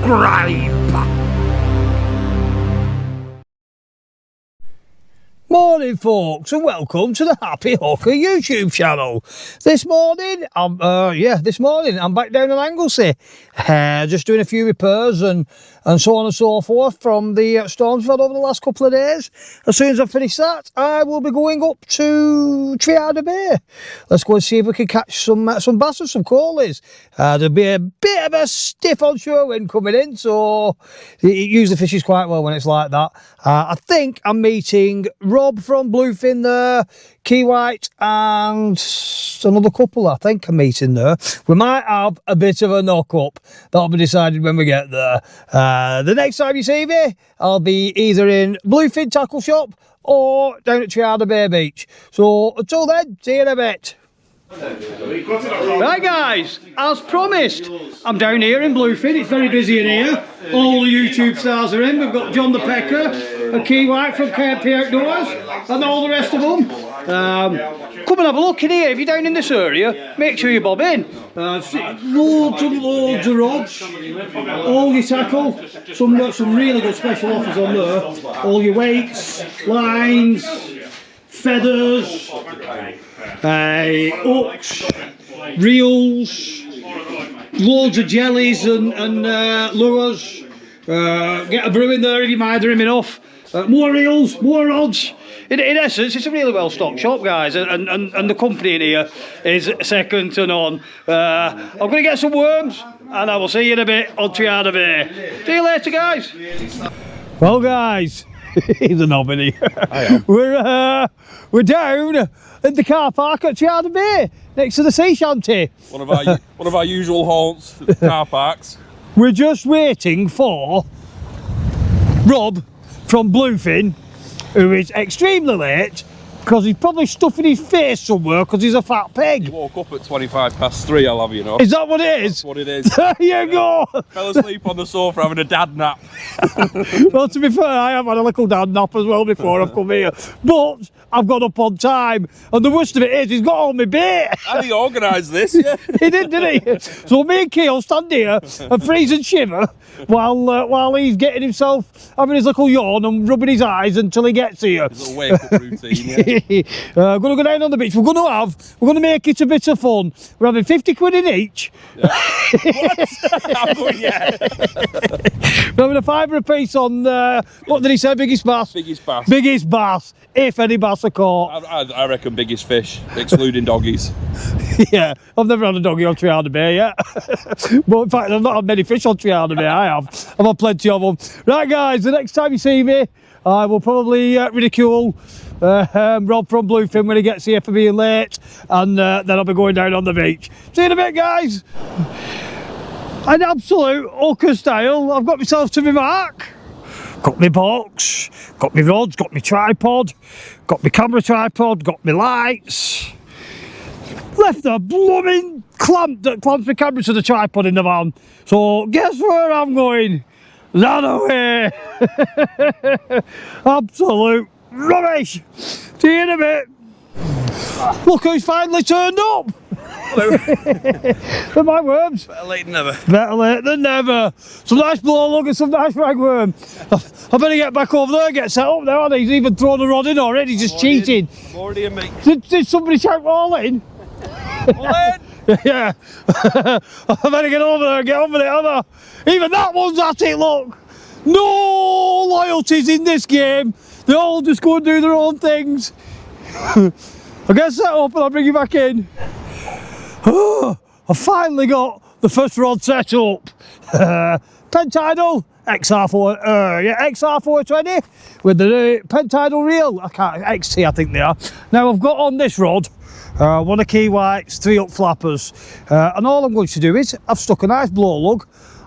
subscribe. Morning folks, and welcome to the Happy Hooker YouTube channel. This morning I'm back down in Anglesey, just doing a few repairs and so on and so forth from the storms we've had over the last couple of days. As soon as I finish that, I will be going up to Treaddur Bay. Let's go and see if we can catch some bass and some coalies. There'll be a bit of a stiff onshore wind coming in, so it usually fishes quite well when it's like that. I think I'm meeting Rob from Bluefin there, Key White and another couple I think I'm meeting there. We might have a bit of a knock up. That'll be decided when we get there. The next time you see me, I'll be either in Bluefin Tackle Shop or down at Treaddur Bay Beach. So until then, see you in a bit. Right guys, as promised, I'm down here in Bluefin. It's very busy in here. All the YouTube stars are in. We've got John the Pecker and Key White from KP Outdoors and all the rest of them. Come and have a look in here. If you're down in this area, make sure you bob in. Loads and loads of rods, all your tackle, some really good special offers on there. All your weights, lines, feathers, hooks, reels, loads of jellies and lures. Get a brew in there if you mind him enough. More reels, more rods. In essence, it's a really well stocked shop, guys, and the company in here is second to none. I'm going to get some worms, and I will see you in a bit on Treaddur Bay. See you later, guys. Well, guys, he's a knob in here. I am. We're down at the car park at Treaddur Bay, next to the sea shanty. One of our usual haunts, car parks. We're just waiting for Rob from Bluefin, who is extremely late because he's probably stuffing his face somewhere because he's a fat pig. He woke up at 3:25, I'll have you know. Is that what it is? That's what it is. There you go. Fell asleep on the sofa having a dad nap. Well, to be fair, I have had a little dad nap as well before I've come here. But I've got up on time. And the worst of it is, he's got all my bait. And he organised this, yeah. He did, didn't he? So me and Keel stand here and freeze and shiver while he's getting himself, having his little yawn and rubbing his eyes until he gets here. His little wake-up routine, yeah. I'm going to go down on the beach. We're going to make it a bit of fun. We're having 50 quid in each. Yeah. What? Yeah. We're having a fiver a piece on, what did he say, biggest bass? Biggest bass. Biggest bass, if any bass are caught. I reckon biggest fish, excluding doggies. Yeah, I've never had a doggy on Treaddur Bay yet. But in fact, I've not had many fish on Treaddur Bay. I have. I've had plenty of them. Right, guys, the next time you see me, I will probably ridicule Rob from Bluefin when he gets here for being late, and then I'll be going down on the beach. See you in a bit, guys. An absolute hooker style. I've got myself to my mark. Got my box, got my rods, got my tripod, got my camera tripod, got my lights. Left a blooming clamp that clamps my camera to the tripod in the van. So guess where I'm going? That away. Absolute rubbish. See you in a bit. Look who's finally turned up. Hello. They're my worms. Better late than never. Better late than never. Some nice blow lug and some nice ragworm. I better get back over there and get set up now. He's even thrown a rod in already, just cheating. I'm already in, mate. Did somebody shout all in? All in? Yeah. I better get over there and get on with it, haven't I? Even that one's at it, look. No loyalties in this game. They all just go and do their own things. I'll get set up and I'll bring you back in. Oh, I finally got the first rod set up. Pentidal XR420 with the Pentidal reel. XT I think they are. Now I've got on this rod one of Key White's 3 up flappers, and all I'm going to do is I've stuck a nice blow lug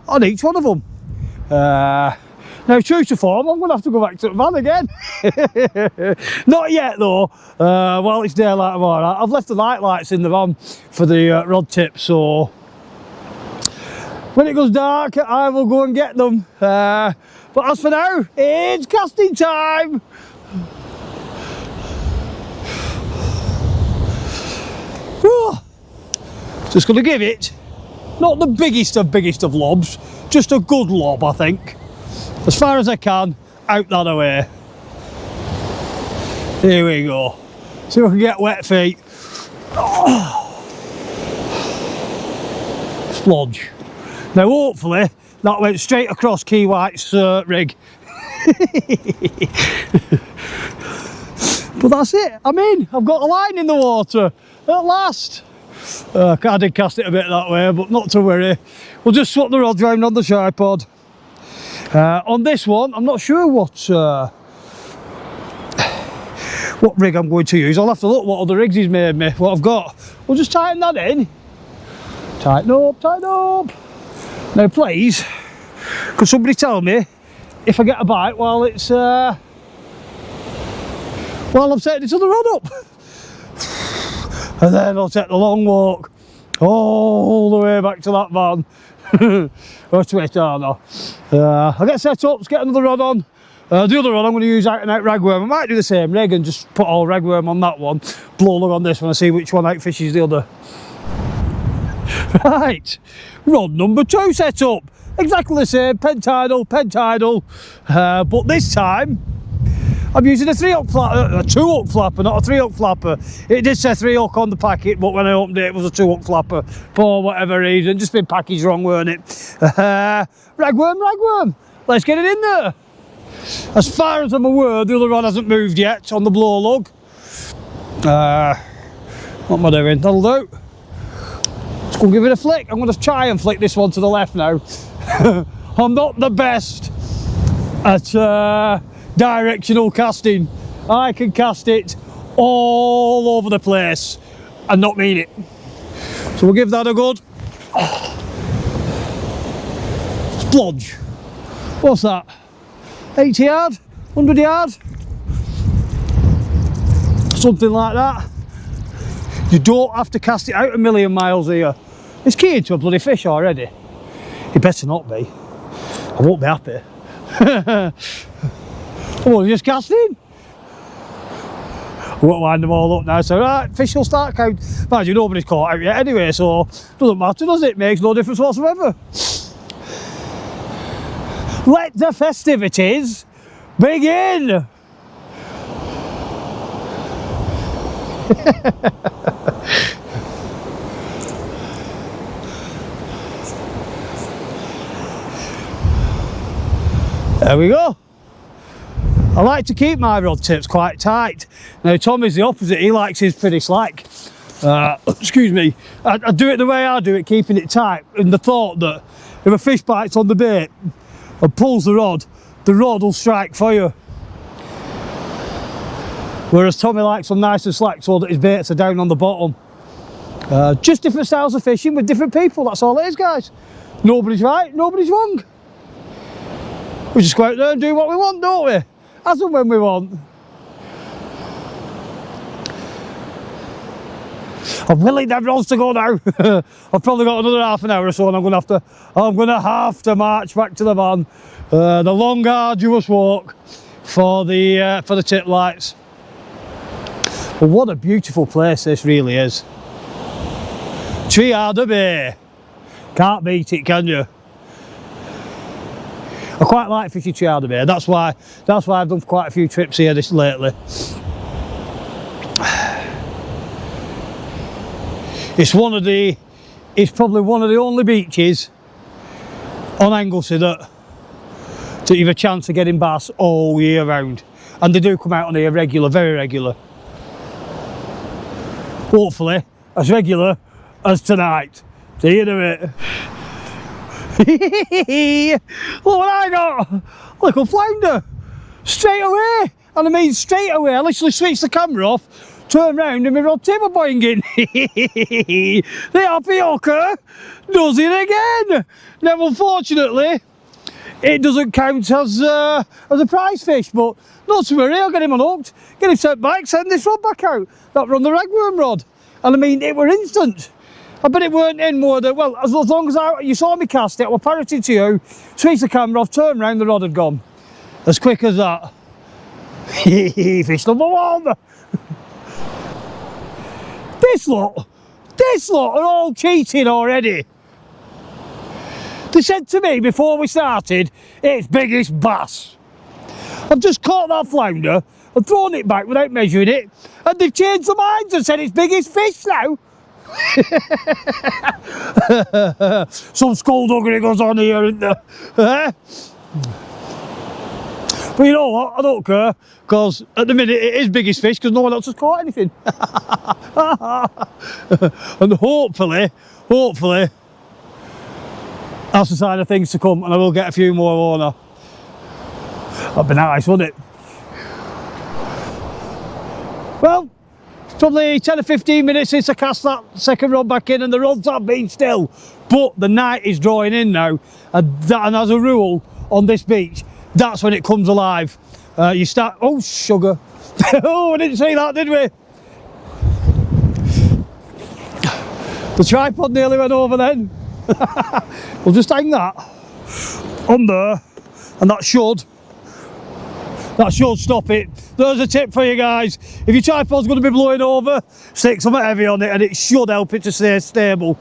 on each one of them. Now, true to form, I'm going to have to go back to the van again. Not yet though, while it's daylight tomorrow. I've left the night lights in the van for the rod tips, so when it goes dark I will go and get them. But as for now, it's casting time. Just going to give it Not the biggest of lobs, just a good lob, I think. As far as I can, out that away. Here we go. See if I can get wet feet. Splodge. Now hopefully that went straight across Key White's rig. But that's it, I'm in. I've got a line in the water at last. I did cast it a bit that way, but not to worry. We'll just swap the rods round on the tripod. On this one, I'm not sure what rig I'm going to use. I'll have to look what other rigs he's made me, what I've got. We'll just tighten that in. Tighten up, tighten up. Now please, could somebody tell me if I get a bite while it's while I'm setting it to the rod up? And then I'll take the long walk all the way back to that van. Or to it, I don't know. I'll get set up, get another rod on. The other rod I'm going to use out and out ragworm. I might do the same rig and just put all ragworm on that one, blow lug on this one and see which one outfishes the other. Right, rod number 2 set up. Exactly the same, pentidal, but this time I'm using a 3-hook flapper, a 2-hook flapper, not a 3-hook flapper. It did say 3-hook on the packet, but when I opened it, it was a 2-hook flapper for whatever reason. Just been packaged wrong, weren't it? Ragworm, let's get it in there. As far as I'm aware, the other rod hasn't moved yet on the blow lug. What am I doing? That'll do. Let's go and give it a flick. I'm going to try and flick this one to the left now. I'm not the best at directional casting. I can cast it all over the place and not mean it. So we'll give that a good splodge. What's that? 80 yard? 100 yard? Something like that. You don't have to cast it out a million miles here. It's keyed to a bloody fish already. It better not be. I won't be happy. Oh, just casting. I won't wind them all up now, so right, fish will start count. Mind you, nobody's caught out yet anyway, so doesn't matter, does it? Makes no difference whatsoever. Let the festivities begin. There we go. I like to keep my rod tips quite tight. Now Tommy's the opposite, he likes his pretty slack. Excuse me, I do it the way I do it, keeping it tight, in the thought that if a fish bites on the bait and pulls the rod will strike fire. Whereas Tommy likes them nice and slack so that his baits are down on the bottom. Just different styles of fishing with different people, that's all it is, guys. Nobody's right, nobody's wrong. We just go out there and do what we want, don't we? As and when we want. I'm willing them rods to go now. I've probably got another half an hour or so and I'm gonna have to march back to the van. The long arduous walk for the tip lights. But what a beautiful place this really is. Treaddur Bay. Can't beat it, can you? I quite like fishing Treaddur Bay. That's why I've done quite a few trips here lately. It's probably one of the only beaches on Anglesey that you've a chance of getting bass all year round, and they do come out on here regular, very regular. Hopefully as regular as tonight. See you in a bit. Look what I got! Little flounder! Straight away! And I mean straight away, I literally switched the camera off, turn round and my rod tip were boinging. The happy hooker does it again! Now unfortunately, it doesn't count as a prize fish, but not to worry, I'll get him unhooked, get him sent back, send this rod back out. That were on the ragworm rod. And I mean, it were instant. I bet it weren't in more than, well, as long as you saw me cast it, I was parroting to you, switched the camera off, turned round, the rod had gone. As quick as that. Fish number one! This lot are all cheating already. They said to me before we started, it's biggest bass. I've just caught that flounder and thrown it back without measuring it, and they've changed their minds and said it's biggest fish now. Some skullduggery goes on here, isn't there? But you know what, I don't care, because at the minute it is biggest fish because no one else has caught anything. And hopefully, that's a sign of things to come, and I will get a few more, won't I? That'd be nice, wouldn't it? Well, it's probably 10 or 15 minutes since I cast that second rod back in, and the rods have been still, but the night is drawing in now, and as a rule on this beach, that's when it comes alive. You start, oh sugar. Oh, we didn't see that, did we? The tripod nearly went over then. We'll just hang that on there, and that should stop it. There's a tip for you guys. If your tripod's going to be blowing over, stick something heavy on it and it should help it to stay stable.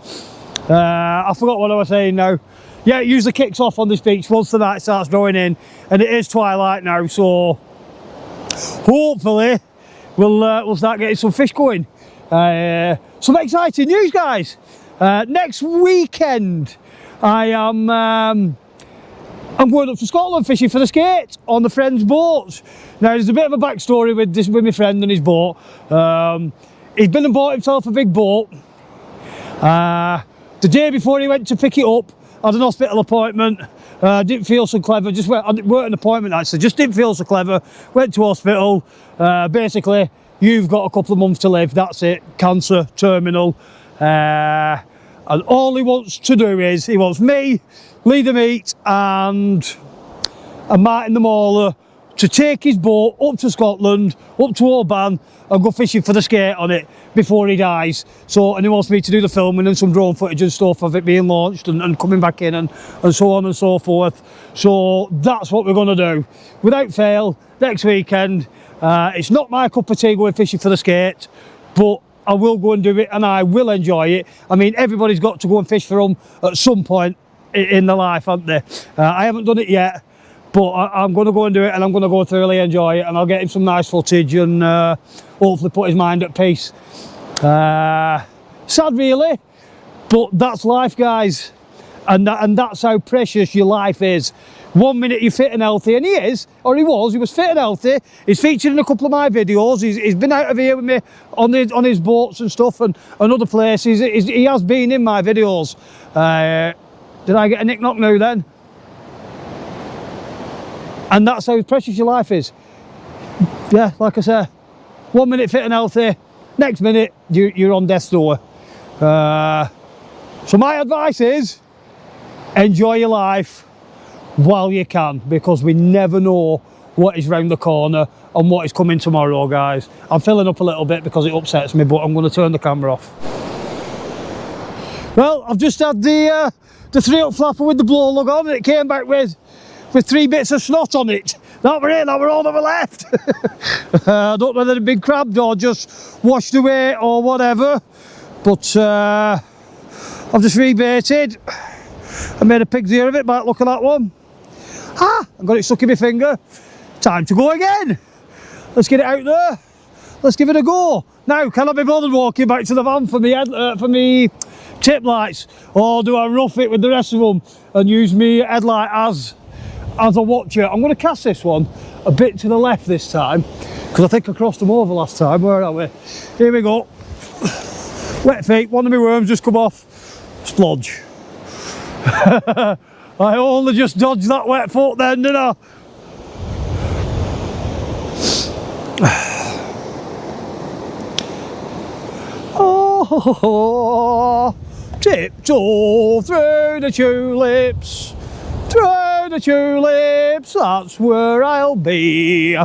I forgot what I was saying now. Yeah, it usually kicks off on this beach once the night starts drawing in, and it is twilight now, so hopefully we'll start getting some fish going. Some exciting news, guys. Next weekend I'm going up to Scotland fishing for the skate on the friend's boats. Now there's a bit of a backstory with my friend and his boat. He's been and bought himself a big boat. The day before he went to pick it up, had an hospital appointment. Didn't feel so clever. Just weren't an appointment actually. Just didn't feel so clever. Went to hospital. Basically, you've got a couple of months to live. That's it. Cancer, terminal. And all he wants to do is, he wants me, Leader Meat and Martin the Mauler to take his boat up to Scotland, up to Oban, and go fishing for the skate on it before he dies. So, and he wants me to do the filming and some drone footage and stuff of it being launched and coming back in and so on and so forth. So that's what we're going to do. Without fail, next weekend. It's not my cup of tea going fishing for the skate, but I will go and do it and I will enjoy it. I mean, everybody's got to go and fish for them at some point in their life, haven't they? I haven't done it yet, but I'm going to go and do it, and I'm going to go thoroughly enjoy it, and I'll get him some nice footage and hopefully put his mind at peace. Sad really, but that's life, guys, and that's how precious your life is. 1 minute you're fit and healthy, and he was fit and healthy. He's featured in a couple of my videos. He's been out of here with me on his boats and stuff, and other places. He has been in my videos. Did I get a nick knock now then? And that's how precious your life is. Yeah, like I say, 1 minute fit and healthy, next minute you're on death's door. So my advice is, enjoy your life while you can, because we never know what is round the corner and what is coming tomorrow, guys. I'm filling up a little bit because it upsets me, but I'm going to turn the camera off. Well, I've just had the 3-up flapper with the blow lug on, and it came back with 3 bits of snot on it. That were it, that were all that were left. I don't know whether they'd been crabbed or just washed away or whatever, but I've just rebaited. I made a pig's ear of it by the look of that one. I got it stuck in my finger. Time to go again. Let's get it out there. Let's give it a go. Now, can I be bothered walking back to the van for me tip lights, or do I rough it with the rest of them and use me headlight as a watcher? I'm going to cast this one a bit to the left this time, because I think I crossed them over last time. Where are we? Here we go. Wet feet. One of my worms just come off. Splodge. I only just dodged that wet foot then, didn't I? Oh, tiptoe through the tulips, that's where I'll be.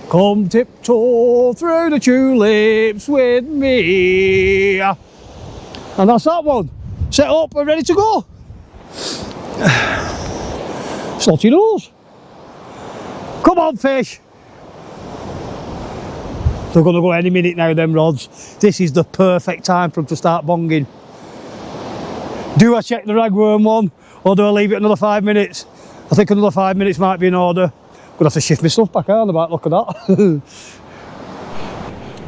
Come tiptoe through the tulips with me. And that's that one. Set up and ready to go. Slotty nose. Come on, fish. They're going to go any minute now, them rods. This is the perfect time for them to start bonging. Do I check the ragworm one, or do I leave it another 5 minutes? I think another 5 minutes might be in order. Gonna have to shift my stuff back on about look at that.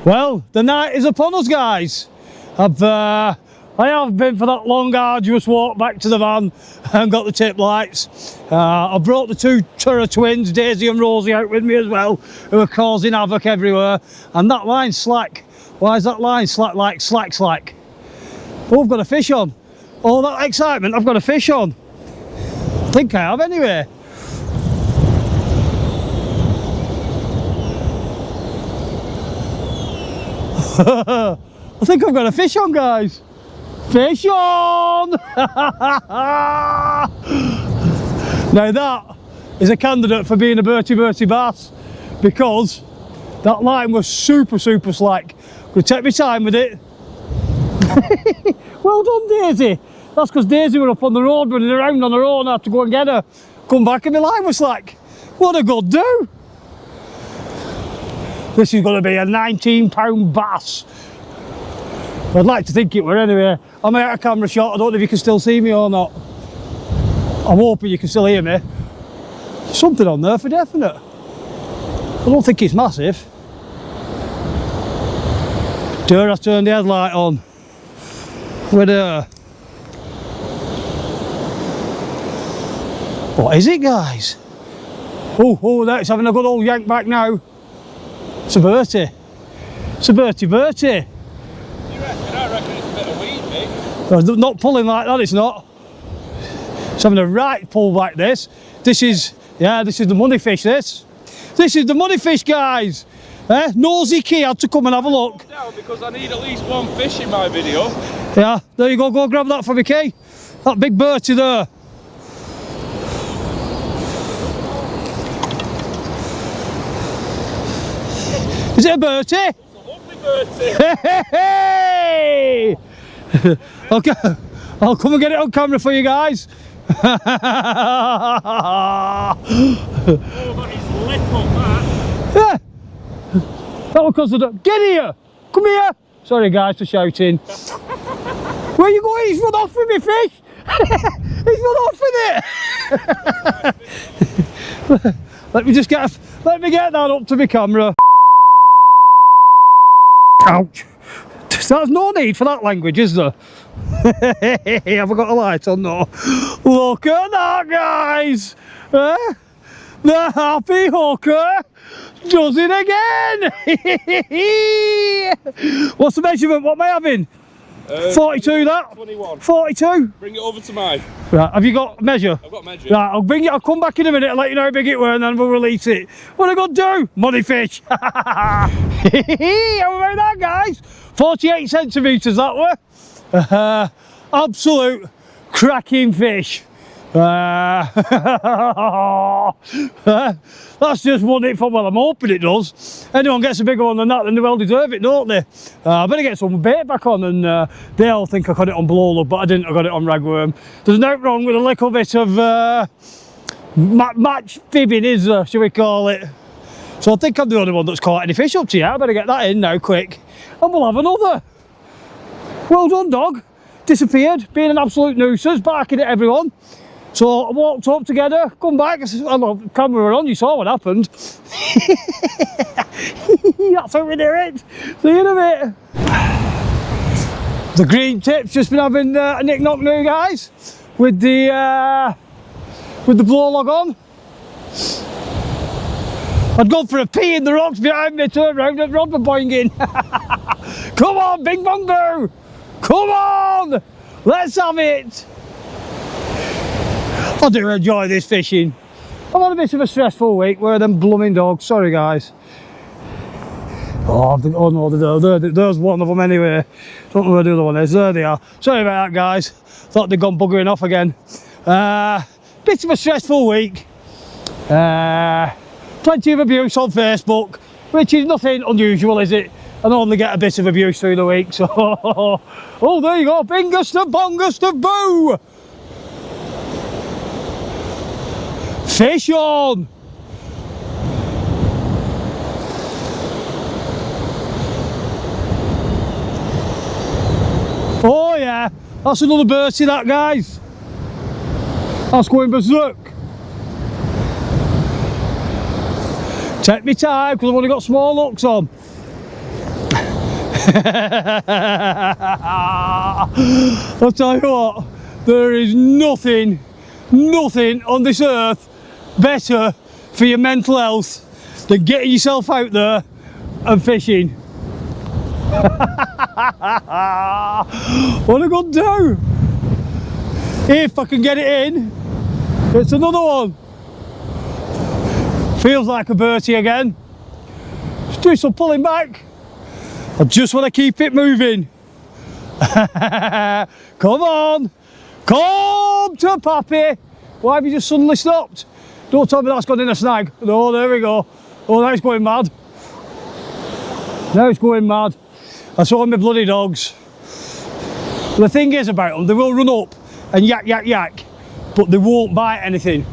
Well, the night is upon us, guys. I have been for that long, arduous walk back to the van and got the tip lights. I brought the two Treaddur twins, Daisy and Rosie, out with me as well, who are causing havoc everywhere. And that line's slack. Why is that line slack like slack? Oh, I've got a fish on. All that excitement, I've got a fish on. I think I have anyway. I think I've got a fish on, guys. Fish on! Now that is a candidate for being a Bertie bass, because that line was super slack. I'm gonna take my time with it. Well done, Daisy. That's because Daisy were up on the road running around on her own. I had to go and get her. Come back and my line was slack. What a good do! This is going to be a 19-pound bass. I'd like to think it were anyway. I'm out of camera shot. I don't know if you can still see me or not. I'm hoping you can still hear me. Something on there for definite. I don't think it's massive. There, I turned the headlight on. With her. What is it, guys? Oh, that's having a good old yank back now. It's a Bertie. It's a Bertie. You reckon? I reckon it's a bit of weed, mate. Not pulling like that, it's not. It's having a right pull back, this. This is the money fish, this. This is the money fish, guys. Nosy Key had to come and have a look. Down because I need at least one fish in my video. Yeah, there you go grab that for me, Key. That big Bertie there. Is it a Bertie? It's a lovely Bertie. Hey! Okay, I'll come and get it on camera for you guys. Oh, that is lit up, that. Yeah. That was because of the... Get here! Come here! Sorry guys for shouting. Where you going? He's run off with me fish! He's run off with it! Let me get that up to my camera. Ouch! There's no need for that language, is there? Have I got a light on? No. Look at that, guys! The happy hooker does it again! What's the measurement? What am I having? 42 that? 21. 42? Bring it over to mine. Right, have you got a measure? I've got measure. Right, I'll come back in a minute and let you know how big it were and then we'll release it. What are I going to do? Money fish. How about that, guys? 48 centimetres that were. Absolute cracking fish. That's just won it for, well, I'm hoping it does. Anyone gets a bigger one than that, then they well deserve it, don't they? I better get some bait back on, and they all think I got it on blowload, but I didn't. I got it on ragworm. There's no wrong with a little bit of match fibbing, is there, shall we call it? So I think I'm the only one that's caught any fish up to yet. I better get that in now, quick, and we'll have another. Well done, dog. Disappeared, being an absolute nuisance, barking at everyone. So I walked up together, come back, the camera were on, you saw what happened. That's how we do it. See you in a bit. The green tip's just been having a nick-knock now, guys, with the blow log on. I'd gone for a pee in the rocks behind me, turned round and rod were boinging. Come on, bing bong boo! Come on! Let's have it! I do enjoy this fishing. I've had a bit of a stressful week where them blooming dogs, sorry guys. Oh no, there's one of them anyway. Don't know where the other one is, there they are. Sorry about that, guys. Thought they'd gone buggering off again. Bit of a stressful week. Plenty of abuse on Facebook, which is nothing unusual, is it? I only get a bit of abuse through the week, so... Oh, there you go, bingus to bongus to boo! Fish on! Oh yeah, That's another bertie, that, guys. That's going berserk. Take me time, because I've only got small hooks on. I'll tell you what, there is nothing on this earth better for your mental health than getting yourself out there and fishing. What a good do! If I can get it in, it's another one. Feels like a bertie again. Let's do some pulling back. I just want to keep it moving. Come on, come to Pappy. Why have you just suddenly stopped? Don't tell me that's gone in a snag. No, there we go. Oh, now it's going mad. Now it's going mad. I saw my bloody dogs. The thing is about them, they will run up and yak, yak, yak, but they won't bite anything.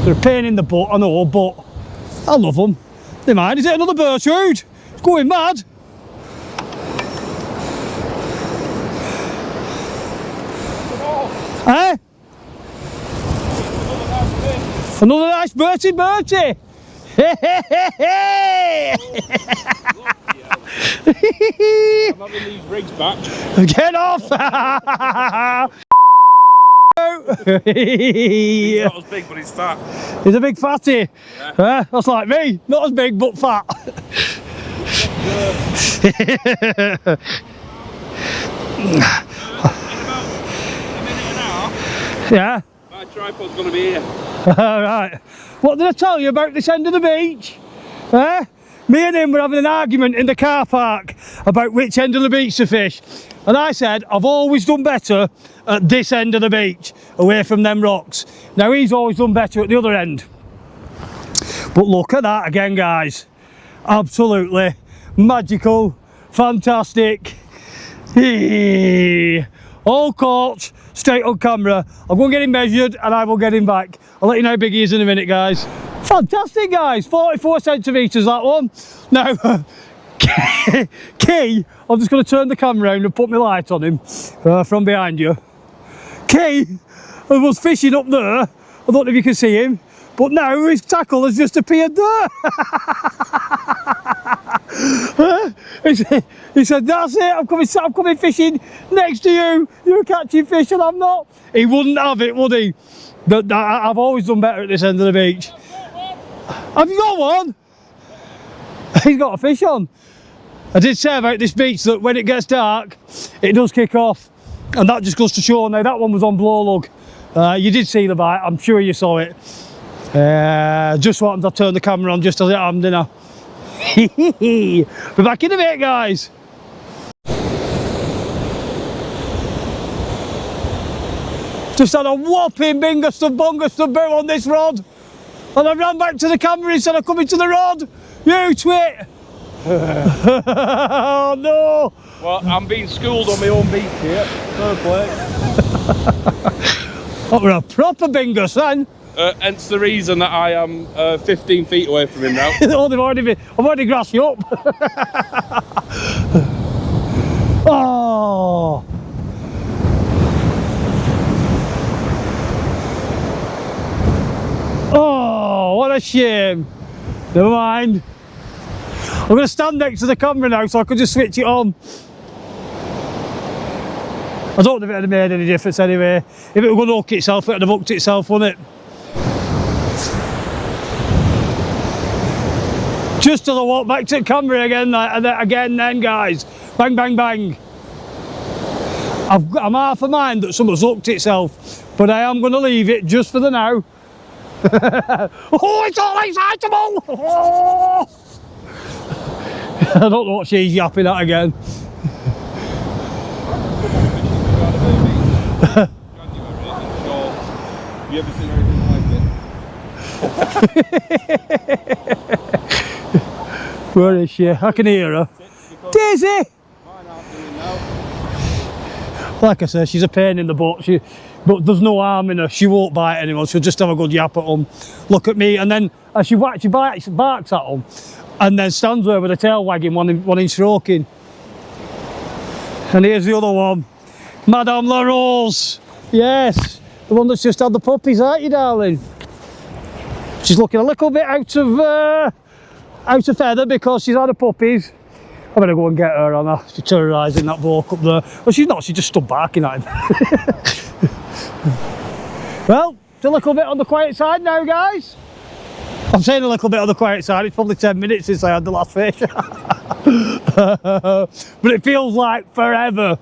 They're a pain in the butt, I know, but I love them. They mind. Is it another Bertrude? It's going mad. Eh? Another nice Bertie. Hey, hey, hey, hey. I'm having these rigs back. Get off! He's not as big, but he's fat. He's a big fatty. Yeah. That's like me. Not as big, but fat. In about a minute and a half, Yeah. my tripod's going to be here. Right. What did I tell you about this end of the beach? Me and him were having an argument in the car park about which end of the beach to fish. And I said, I've always done better at this end of the beach, away from them rocks. Now he's always done better at the other end. But look at that again, guys. Absolutely magical, fantastic. All caught, straight on camera. I'll go and get him measured and I will get him back. I'll let you know how big he is in a minute, guys. Fantastic, guys. 44 centimetres, that one. Now, Key, I'm just going to turn the camera around and put my light on him from behind you. Key was fishing up there. I don't know if you can see him, but now his tackle has just appeared there. He said, that's it, I'm coming fishing next to you. You're catching fish and I'm not. He wouldn't have it, would he? But I've always done better at this end of the beach. Have you got one? He's got a fish on. I did say about this beach that when it gets dark, it does kick off. And that just goes to show. Now that one was on blow lug. You did see the bite, I'm sure you saw it. Just wanted to turn the camera on just as it happened, didn't I? Be back in a bit, guys. Just had a whopping bungus boot on this rod. And I ran back to the camera instead of coming to the rod. You twit! Oh no! Well, I'm being schooled on my own beach here. Fair play. That were a proper bingus then. Hence the reason that I am 15 feet away from him now. Oh, I've already grassed you up. Oh! Oh, what a shame. Never mind. I'm going to stand next to the camera now so I could just switch it on. I don't know if it had made any difference anyway. If it were going to hook itself, it would have hooked itself, wouldn't it? Just as I walk back to the camera again, then guys, bang, bang, bang. I'm half a mind that something's hooked itself, but I am going to leave it just for the now. Oh, it's all excitable! Oh! I don't know what she's yapping at again. You ever seen anything like it? Where is she? I can hear her. Daisy! Like I said, she's a pain in the butt. But there's no harm in her. She won't bite anyone. She'll just have a good yap at them. Look at me, and then as she barks at them, and then stands there with her tail wagging, one in stroking. And here's the other one. Madame La Rose. Yes, the one that's just had the puppies, aren't you, darling? She's looking a little bit out of feather because she's had the puppies. I better go and get her on her. She's terrorising that bloke up there. Well, she's not, she just stood barking at him. Well, it's a little bit on the quiet side now, guys. I'm saying a little bit on the quiet side, it's probably 10 minutes since I had the last fish. But it feels like forever.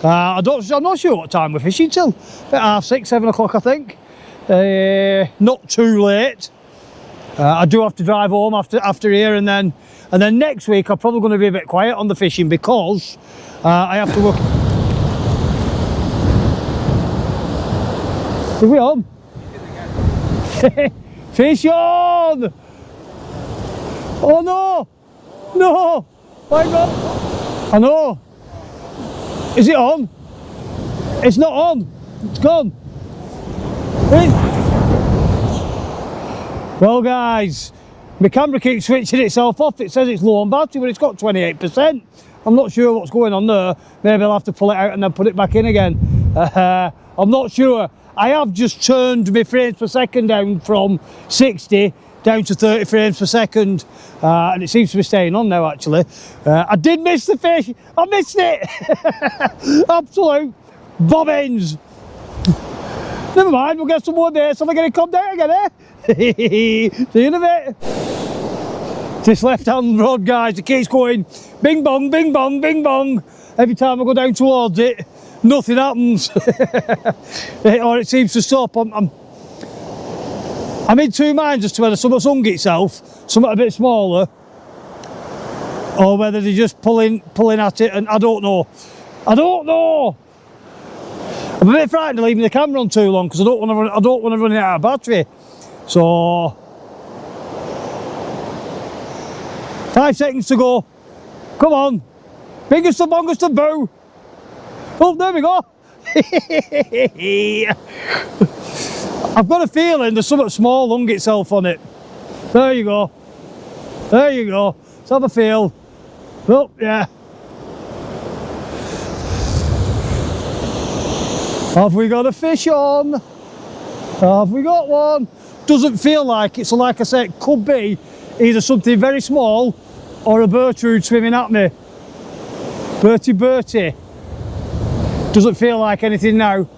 I'm not sure what time we're fishing till. About 6:30, 7 o'clock, I think. Not too late. I do have to drive home after here, and then next week I'm probably going to be a bit quiet on the fishing because I have to work. Are we on? Fish on! Oh no! No! My God! I know! Is it on? It's not on! It's gone! Well guys, my camera keeps switching itself off. It says it's low on battery, but it's got 28%. I'm not sure what's going on there. Maybe I'll have to pull it out and then put it back in again. I'm not sure. I have just turned my frames per second down from 60 down to 30 frames per second, and it seems to be staying on now actually. I did miss the fish. I missed it. Absolute bobbins. Never mind, we'll get some more there so they're going to come down again, eh? See you in a bit. This left hand rod, guys, it keeps going bing bong, bing bong, bing bong. Every time I go down towards it, nothing happens. Or it seems to stop. I'm in two minds as to whether something's hung itself, something a bit smaller, or whether they're just pulling at it, and I don't know. I don't know. I'm a bit frightened of leaving the camera on too long because I don't want to run it out of battery. So 5 seconds to go. Come on. Biggest and longest and boo. Oh, there we go. I've got a feeling there's something small hung itself on it. There you go. There you go. Let's have a feel. Oh, yeah. Have we got a fish on? Have we got one? Doesn't feel like it, so like I said, it could be either something very small or a Bertrude swimming at me. Bertie. Doesn't feel like anything now. If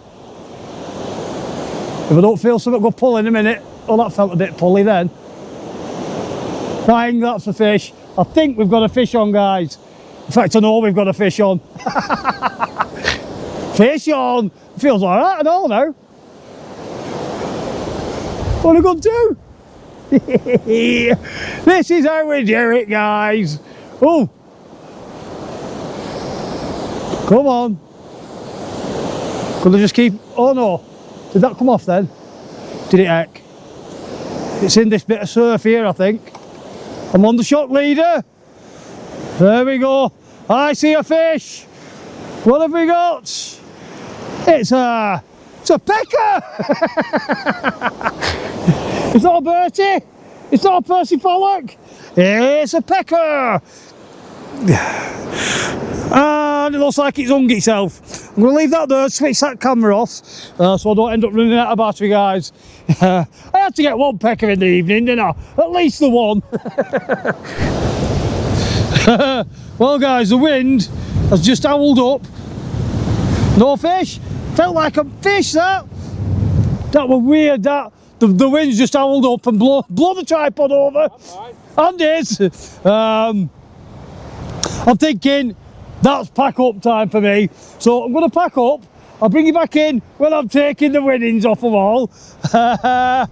I don't feel something go pull in a minute, oh, that felt a bit pully then. Bang, that's a fish. I think we've got a fish on, guys. In fact, I know we've got a fish on. Fish on. Feels all right and all now. What are we going to do? This is how we do it, guys. Oh, come on. Could I just keep? Oh no, did that come off then? Did it heck? It's in this bit of surf here, I think. I'm on the shot leader. There we go. I see a fish. What have we got? It's a pecker. It's not a Bertie. It's not a Percy Pollock. It's a pecker. And it looks like it's hung itself. I'm going to leave that there, switch that camera off, so I don't end up running out of battery, guys. I had to get one pecker in the evening, didn't I? At least the one. Well, guys, the wind has just howled up. No fish. Felt like a fish, that. That was weird, that. The wind's just howled up and blow the tripod over. And it. I'm thinking that's pack up time for me. So I'm going to pack up. I'll bring you back in when I'm taking the winnings off them all. I've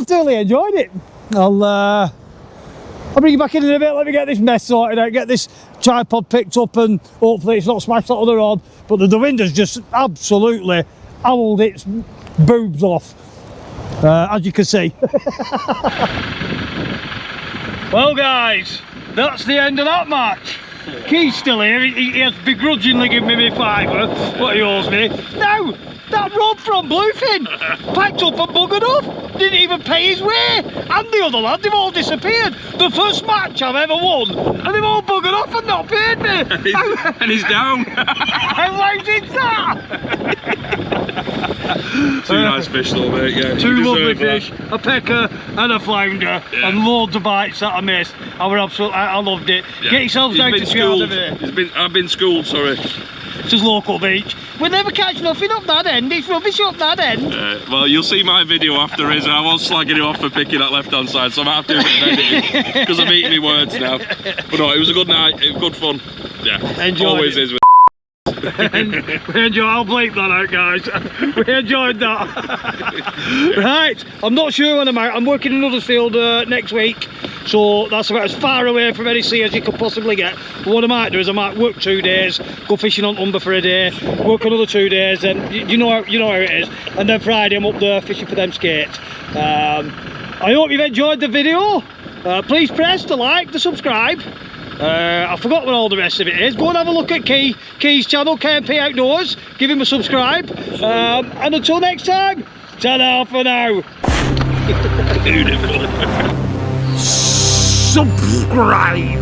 thoroughly enjoyed it. I'll bring you back in a bit. Let me get this mess sorted out, get this tripod picked up, and hopefully it's not smashed that other rod. But the wind has just absolutely howled its boobs off, as you can see. Well, guys, that's the end of that match. Key's still here. He has begrudgingly given me my fiver, what he owes me. No, That Rob from Bluefin packed up and buggered off. Didn't even pay his way. And the other lad, they've all disappeared. The first match I've ever won, and they've all buggered off and not paid me. And he's down. How loud is that? Two nice fish though, mate. Yeah, two lovely fish, a pecker and a flounder, and loads of bites that I missed. I loved it. Yeah. Get yourselves down to Treaddur. I've been schooled, sorry. It's his local beach. We'll never catch nothing up that end. It's rubbish up that end. Well, you'll see my video after his. I was slagging him off for picking that left-hand side, so I might have to do a bit of editing because I'm eating my words now. But no, it was a good night. It was good fun. Yeah, always is. And we enjoyed, I'll bleep that out, guys. We enjoyed that. Right, I'm not sure when I'm out. I'm working in Huddersfield next week, so that's about as far away from any sea as you could possibly get. But what I might do is I might work 2 days, go fishing on Humber for a day, work another 2 days, and you know how it is. And then Friday I'm up there fishing for them skates. I hope you've enjoyed the video. Please press the like, the subscribe. I forgot what all the rest of it is. Go and have a look at Key's channel, KMP Outdoors. Give him a subscribe. And until next time, ta-da for now. Beautiful. Subscribe.